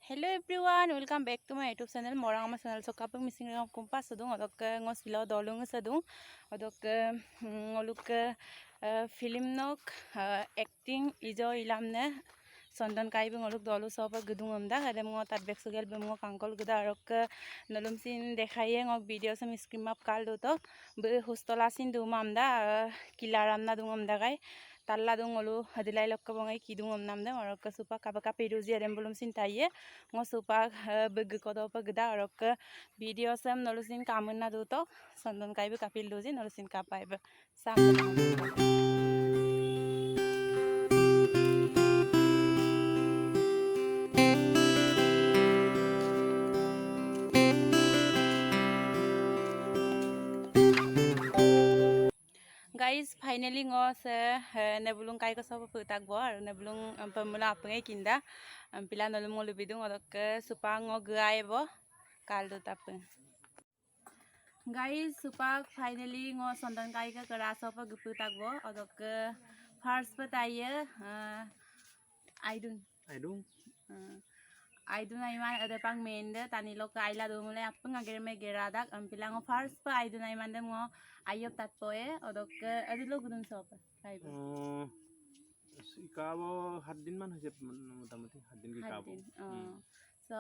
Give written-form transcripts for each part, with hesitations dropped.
Hello everyone, welcome back to my YouTube channel. Morang ama channel so kapag missing ng kumpas sadung odok ngos bilo dolung sadung odok ngoluk film nok acting ijo ilamne Sondan kai bing ngoluk dolu sopa gedung amda kadam ngo tat bek sugel bem ngo kangkol geda arok nalum sin dekhaye ngok video sam screen map kal do to be hostola sin du mamda kilaram na dung amda kai talla dung ngolu hadilai lokka bongai kidung amnam da arok supa kabaka peruzi adem bulum sin taiye ngo supa beg kodo pa geda arok video sam nolusin kamunna do to Sondan kai be kapil doji nolusin kapai be sam Guys, finally ngos nebulung kai ko sopo putak bor nebulung pemula pengai kinda pila nolum ngolu bidung odok supa ngo gai bo kaldo tapeng Guys, supa finally ngo sondan kai ka kara sopo guputak bo odok first pataye aidun Aidun aiman ada pang mende tani lo kaila do mulai apeng agar me geradak pilang first pa aidun aiman dem ngo ayop tatpoe odok adi lo gudun sopa kaibo Ikaw 7 din man hajep motamoti 7 din ki kabo so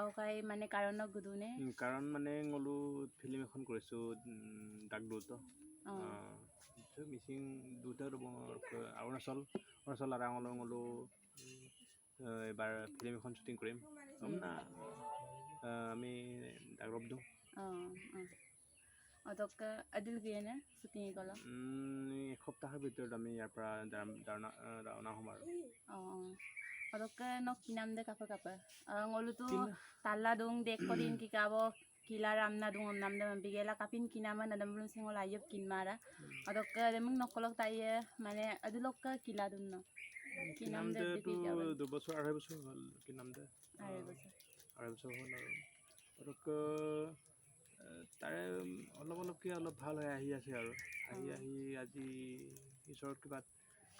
okay mane karon no gudune karon mane ngolu film ekhon koresu dagdo to to missing duta ro Arunachal ara ngolu এবার film এখন shooting কৰিম না আমি ডাগৰব দিওঁ অদক Adil গিয়েনে shooting কলা এসপ্তাহৰ ভিতৰত আমি ইয়াৰ পৰা ৰাওনা হ'ম আৰু অদক নক কি নাম দে কাপা কাপা ngolutu talla dong dek kodin ki kabo kila ramna dong nam dam bigela kapin kinama nadam bulun singol ayop kinmara adok demung nokolok taye mane adulok ka kila dunno kinam de to 2 বছৰ 2.5 বছৰ হল kinam de 2.5 বছৰ হল আৰু তাৰে অলপ কি অলপ ভাল হৈ আহি আছে আৰু আহি আজি ঈশ্বৰৰ কিবা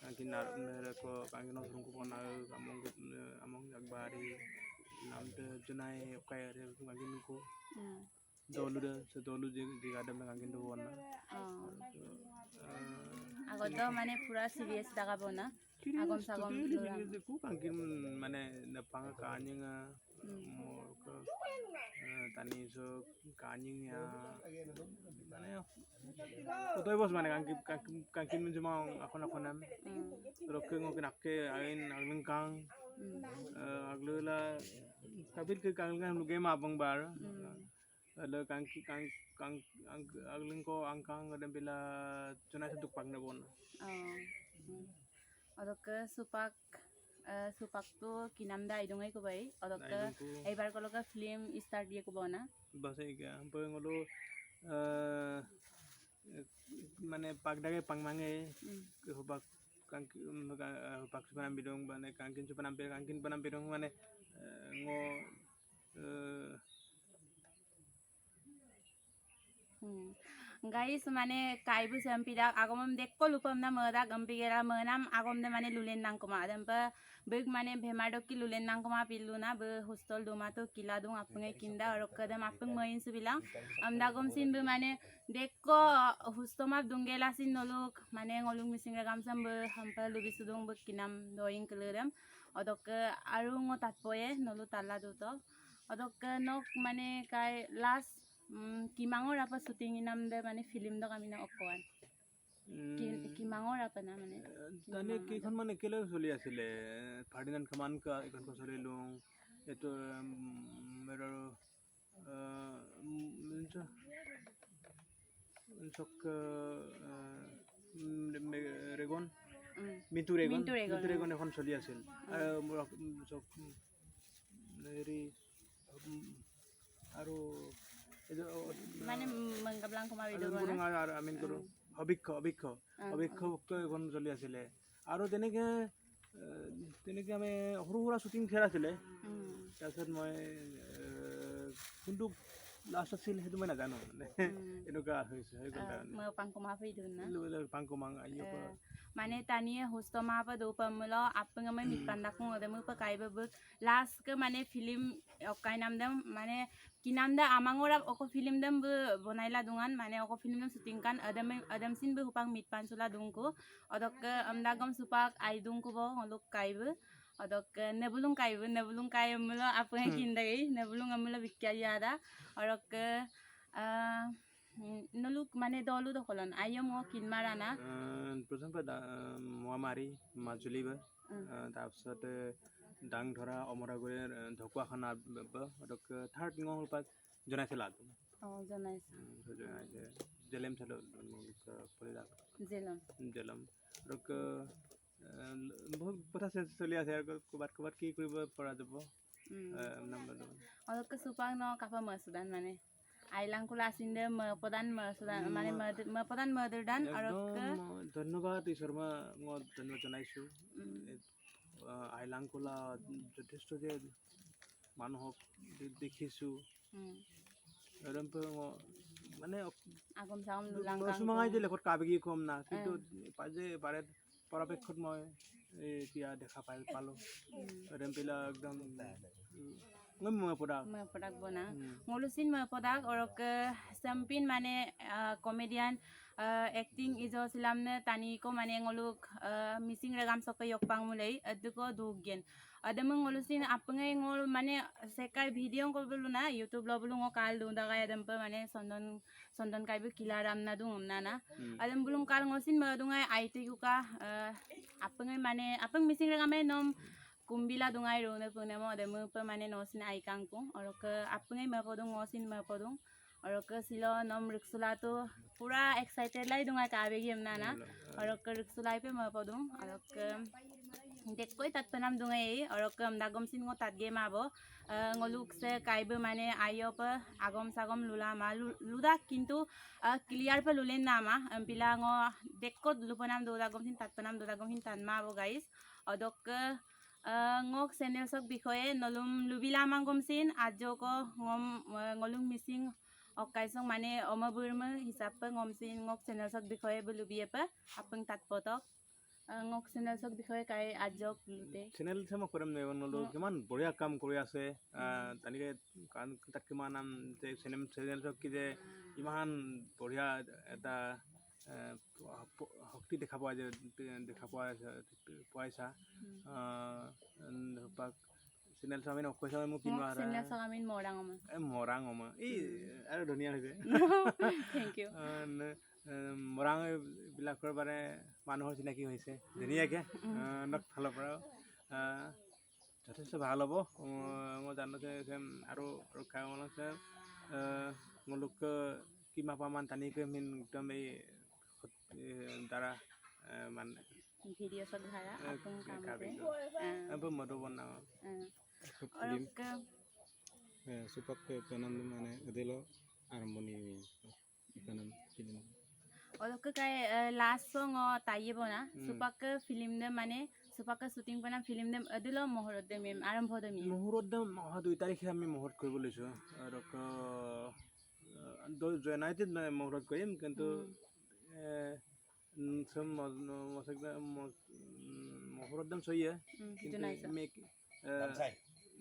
কাঙ্কিনাৰ মেৰকো কাঙ্কিনৰ সংকো বনা আমং আগবাৰি নামতে জনাই কায়ৰে কাঙ্কিনকো দলু জিগাদম কাঙ্কিনটো বনা আগত মানে পুৰা সিরিয়াস দেখাবো না আগম সাগম দেখো কাঙ্কিন মানে নাপাঙা কানিঙা মোর tani so kaning ya মানে কতই বস মানে কাঙ্কিন জমা এখন nam রক্ষে ngok nakke ain agling kang aglela kabil ke kang luge ma bang bar ada kang agling ko angkang ada bila chunai seduk pang na bon odok supak to kinam da idungai ko bai odok eibar koloka film start dia ko bona bas ei ga hampa ngolo মানে পাকডাগে পাংমাঙে হবাক পাক সুপানাম বিদং মানে কাঙ্কিন সুপানাম বিদং মানে ngo guys mane kaibu sampida agomam dekko lupam na mada gampigera manam agomde mane lulen nangkoma adampa beg mane bhemadokki lulen nangkoma piluna be hostel domato kiladung apungai kinda orokadam apung main subilang amdagom sin be mane dekko hostoma dungela sin nolok mane ngolung mising gamsam be hampa lubisudung be kinam doing kleram odok aru ngo tatpoe nolu talla duto odok nok mane kai last kimangor apa shooting inam de mane film dok amina okwan kimangor apa na mane tane kikhon mane kele choli asile Ferdinand Kaman ka ikon ko choli lung eto mero sok regon Mintu regon এখন চলি আছিল আৰু মানে মংগবলাং Kumar video আৰু আমিন কৰো অভিক্ষ এখন চলি আছিলে আৰু তেনেকে আমি সৰু সুৰা শ্বুটিং খেল আছিলে তাৰপিছত মই কোনটো লাষ্টত ছিল সেইটো মই নাজানো মানে এনেকুৱা হৈছে হৈ গ'ল কাৰণে mau pangkoma phi dun na পাংকুমাং আইয়া mane tania hustoma pa do pamulo apanga mai mitpanda ko ode mu pa kai ba last ke mane film okai nam dam mane kinam da amangora oko film dam bonaila dungan mane oko film dam shooting kan adam sin bu hupang mitpan sula dungko odok amda gam supak ai dungko bo holok kai bu odok nebulung kai mulo apanga kindai nebulung amulo bikya ada orok noluk mane dolu dokolan ayo mo kinmarana প্ৰথম মোৱামাৰী মাজুলী বা তাৰপিছত ডাং ধৰা Amraguri Dhakuakhana third পাক জনাইছিল জনাইছে জেলেম চালো জেলম বহুত কথা চলি আছে আৰু ক'ৰবাত কি কৰিব পৰা যাব অলপকে সুপাং ন কাপা মছুদান মানে আইলাংকুলা আছিন্দে মপদান মছুদান মানে মপদান মদৰদান আৰু ধন্যবাদ শৰ্মা মই ধন্যবাদ জনাইছোঁ আইলাংকুলা যথেষ্ট যে মানুহক দেখিছোঁ মানে কিছুমানে যে লেখত কাবেগী কম না কিন্তু পাৰে পৰাপক্ষত মই এতিয়া দেখা পালোঁ ৰেম্পিলা একদম Mepodak bona ngolusin mepodak orok sampin mane comedian acting ijo silamne tani ko mane ngoluk missing regam sokai yokpang mulai aduko duggen adam ngolusin apngai ngol mane sekai video ko buluna youtube lo bulungo kal dunda ga adam pa mane sondon kai bu kilaram na dung nana adam bulung kal ngosin madungai it ka apngai mane apang missing regam nom kumbila dungai rone pune mo de mu pa mane nosin aikangku orok apngai ma podung ngosin ma podung orok silo nom riksula to pura excited lai dungai ka begi amna orok riksula pe ma podung orok dekkoi tat panam dungai orok dagom sin ngo tat ge ma bo ngoluk se kaibe mane ayo pa agom sagom lula ma luda kintu clear pa lulen nama ampila ngo dekkot lupanam do dagom sin tat panam do dagom hin tan ma bo guys odok ngok channel sok bikhoye nolum lubila mangomsin ajo ko ngom ngolung missing okaisong mane omaburma hisap pa ngomsin ngok channel sok bikhoye bulubiye pa apang tatpotok ngok channel sok bikhoye kai ajok lute channel sama koram ne nolo kiman বঢ়িয়া কাম কৰি আছে তানিকে তাক কিমান নাম যে channel sok কি যে ইমান বঢ়িয়া এটা শক্তি দেখা পোৱাইছা চেনেল চামিন অকৈছা মোক কিমান চেনেল চামিন মৰাং অমা এই আৰু ধুনীয়া হৈছে থেংক ইউ মৰাং বিলাকৰ বাৰে মানুহৰ চিনাকি হৈছে ধুনীয়াকৈ নক ফালৰ পৰা যথেষ্ট ভাল হ'ব মই জানো যে আৰু ৰক্ষা মোলোক কিমান পামান টানিকৈ একদম এই দ্বারা মানে ভিডিও সব ধারা আপন কামতে अब मधु बना सुपक पेनम माने देलो आरंभनी पेनम फिल्म অলক কাই লাস্ট সং তাইয়ে বনা সুপাক ফিল্ম দে মানে সুপাক শুটিং বনা ফিল্ম দে দিলো মহরত দে মেম আরম্ভ দে মেম মহরত দে 2 তাৰিখে আমি মহৰত কৰিব লৈছো আৰু জনাইতে মহৰত কৰিম কিন্তু some মহৰতদম সইয়ে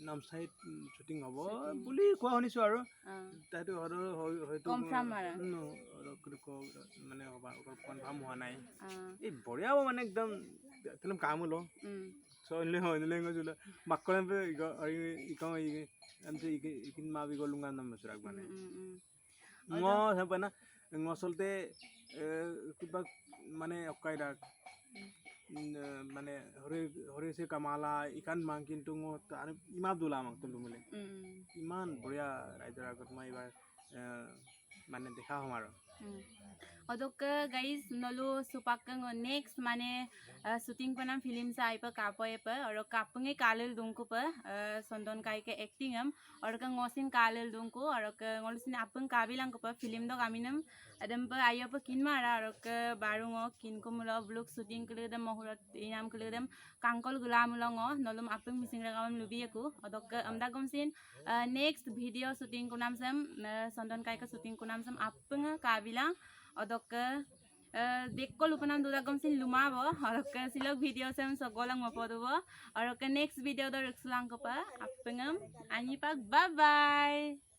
নামসাইত শুটিং হ'ব বুলি কোৱা শুনিছো আৰু তাইতো হয়তো মানে কনফাৰ্ম হোৱা নাই এই বঢ়িয়া হ'ব মানে একদম ফিল্ম কাম হলো সইলে হইলে গজুল মাকলে ইকং ইকিন মা বি গলুঙ্গা নাম সুরাগ মানে ङ সাপানা ngচলতে কিবা মানে অকাইরা মানে হরিছে কামালা ইকান মাং কিন্তু ইমা দুলা মাং তুলু মিলে ইমান বঢ়িয়া ৰাইজৰ আগত মই এবাৰ মানে দেখা হম আৰু Odok guys nolu supakang next mane shooting panam film sa ipa kapoy pa or kapunge kalil dungku pa sondon kai ke acting am or ka ngosin kalil dungku or ka ngolusin apung kabilang ko pa film dog aminam adam pa ayo pa kinmara or ka barungo kinko mulo vlog shooting kele dam mohurat inam kele dam kangkol gulamulongo nolum apung missing ragam lubi aku odok amda gomsin next video shooting kunam sam sondon kai ka shooting kunam sam apung kabilang odok dekko lupanam duda gomsin lumabo odok silok video sam sogolang mapodubo odok next video do rexlang ko pa apengam ani pak bye bye